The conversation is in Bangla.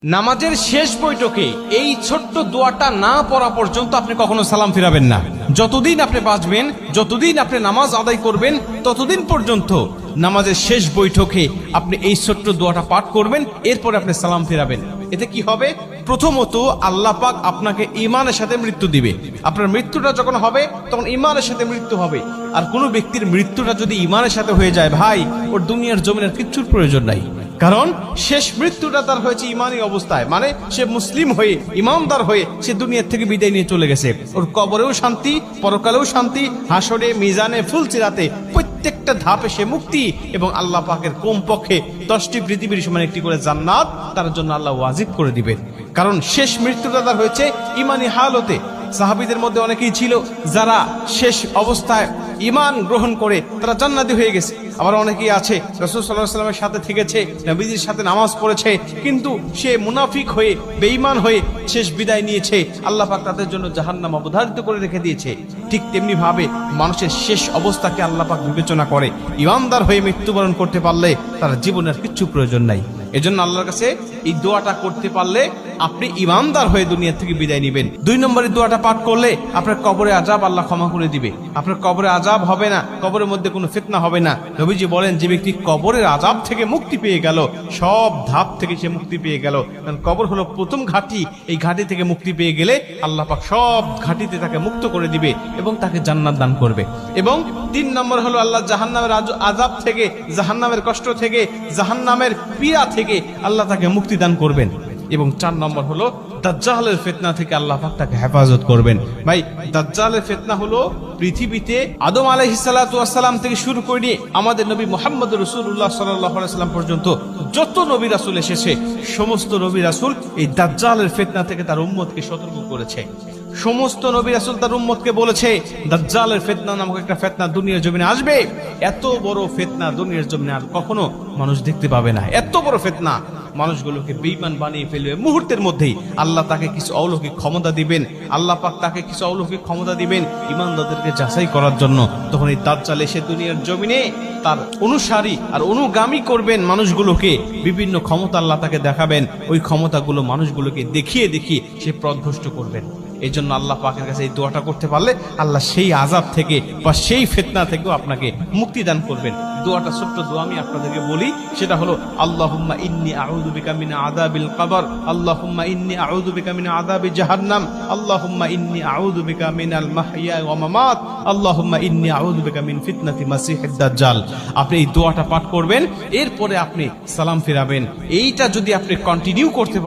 নামাজের শেষ বৈঠকে এই ছোট্ট দোয়াটা না পড়া পর্যন্ত আপনি কখনো সালাম ফিরাবেন না। যতদিন আপনি বাঁচবেন, যতদিন আপনি নামাজ আদায় করবেন, ততদিন পর্যন্ত নামাজের শেষ বৈঠকে আপনি এই ছোট্ট দোয়াটা পাঠ করবেন, এরপরে আপনি সালাম ফিরাবেন। এতে কি হবে? প্রথমত আল্লাহ পাক আপনাকে ঈমানের সাথে মৃত্যু দিবে। আপনার মৃত্যুটা যখন হবে তখন ঈমানের সাথে মৃত্যু হবে। আর কোনো ব্যক্তির মৃত্যুটা যদি ঈমানের সাথে হয়ে যায়, ভাই, ওর দুনিয়ার জমিনের কিচ্ছুর প্রয়োজন নাই। কারণ শেষ মৃত্যুটা তার হয়েছে ইমানি অবস্থায়, মানে সে মুসলিম হয়ে, ইমানদার হয়ে সে দুনিয়ার থেকে বিদায় নিয়ে চলে গেছে। ওর কবরেও শান্তি, পরকালেও শান্তি, হাসরে, মিজানে, ফুলসিরাতে প্রত্যেকটা ধাপে সে মুক্তি, এবং আল্লাহ পাকের কমপক্ষে 10টি পৃথিবীর সমান একটি করে জান্নাত তার জন্য আল্লাহ ওয়াজিব করে দিবেন। কারণ শেষ মৃত্যুটা তার হয়েছে ইমানি হালতে। সাহাবীদের মধ্যে অনেকেই ছিল যারা শেষ অবস্থায় ঈমান গ্রহণ করে তারা জান্নাতি হয়ে গেছে। আবার অনেকেই আছে রাসূল সাল্লাল্লাহু আলাইহি ওয়াসাল্লামের সাথে থেকেছে, নবীজির সাথে নামাজ পড়েছে, কিন্তু সে মুনাফিক হয়ে, বেঈমান হয়ে শেষ বিদায় নিয়েছে। আল্লাহ পাক তাদের জন্য জাহান্নাম অবধারিত করে রেখে দিয়েছে। ঠিক তেমনি ভাবে মানুষের শেষ অবস্থাকে আল্লাহ পাক বিবেচনা করে। ঈমানদার হয়ে মৃত্যুবরণ করতে পারলে তার জীবনের কিচ্ছু প্রয়োজন নাই। এজন্য আল্লাহর কাছে এই দোয়াটা করতে পারলে আপনি ঈমানদার হয়ে দুনিয়া থেকে বিদায় নেবেন। 2 নম্বরের দোয়াটা পাঠ করলে আপনার কবরে আযাব আল্লাহ ক্ষমা করে দিবে। আপনার কবরে আযাব হবে না, কবরের মধ্যে কোনো ফিতনা হবে না। নবীজি বলেন, যে ব্যক্তি কবরের আযাব থেকে মুক্তি পেয়ে গেল, সব ধাপ থেকে সে মুক্তি পেয়ে গেল। কারণ কবর হলো প্রথম ঘাঁটি। এই ঘাঁটি থেকে মুক্তি পেয়ে গেলে আল্লাহ পাক সব ঘাঁটিতে তাকে মুক্ত করে দিবে এবং তাকে জান্নাত দান করবে। এবং 3 নম্বর হলো আল্লাহ জাহান্নামের আযাব থেকে, জাহান্নামের কষ্ট থেকে, জাহান্নামের পীড়া থেকে আল্লাহ তাকে মুক্তি দান করবেন। এবং 4 নম্বর হলো দাজ্জালের ফিতনা থেকে আল্লাহ পাক তাকে হেফাজত করবেন। ভাই, দাজ্জালের ফিতনা হলো পৃথিবীতে আদম আলাইহিস সালাতু ওয়াস সালাম থেকে শুরু করে আমাদের নবী মুহাম্মদ রাসূলুল্লাহ সাল্লাল্লাহু আলাইহি ওয়াসাল্লাম পর্যন্ত যত নবী রাসূল এসেছে, সমস্ত নবী রাসূল এই দাজ্জালের ফিতনা থেকে তার উম্মতকে সতর্ক করেছে। সমস্ত নবী রাসূল তার উম্মতকে বলেছে, দাজ্জালের ফিতনা নামক একটা ফিতনা দুনিয়ার জমিনে আসবে। এত বড় ফিতনা দুনিয়ার জমিনে আর কখনো মানুষ দেখতে পাবে না। এত বড় ফিতনা মানুষগুলোকে বেঈমান বানিয়ে ফেলবে মুহূর্তের মধ্যেই। আল্লাহ তাকে কিছু অলৌকিক ক্ষমতা দিবেন, আল্লাহ পাক তাকে কিছু অলৌকিক ক্ষমতা দিবেন ঈমানদারদেরকে যাচাই করার জন্য। তখন এই দাজ্জাল এসে দুনিয়ার জমিনে তার অনুসারী আর অনুগামী করবেন মানুষগুলোকে। বিভিন্ন ক্ষমতা আল্লাহ তাকে দেখাবেন, ওই ক্ষমতাগুলো মানুষগুলোকে দেখিয়ে দেখিয়ে সে পথভ্রষ্ট করবেন। এই জন্য আল্লাহ পাকের কাছে এই দোয়াটা করতে পারলে আল্লাহ সেই আযাব থেকে বা সেই ফিতনা থেকেও আপনাকে মুক্তি দান করবেন। দোয়াটা ছোট্ট দোয়া আমি আপনাদেরকে বলি, সেটা হলো আল্লাহুম্মা ইন্নী আউযু বিকা মিন আযাবিল কবর, আল্লাহুম্মা ইন্নী আউযু বিকা মিন আযাবি জাহান্নাম, আল্লাহুম্মা ইন্নী আউযু বিকা মিনাল মাহইয়া ওয়া মামাত, আল্লাহুম্মা ইন্নী আউযু বিকা মিন ফিতনাতি মাসিহিদ দাজ্জাল। আপনি এই দোয়াটা পাঠ করবেন, এরপরে আপনি সালাম ফিরাবেন। এইটা যদি আপনি কন্টিনিউ করতে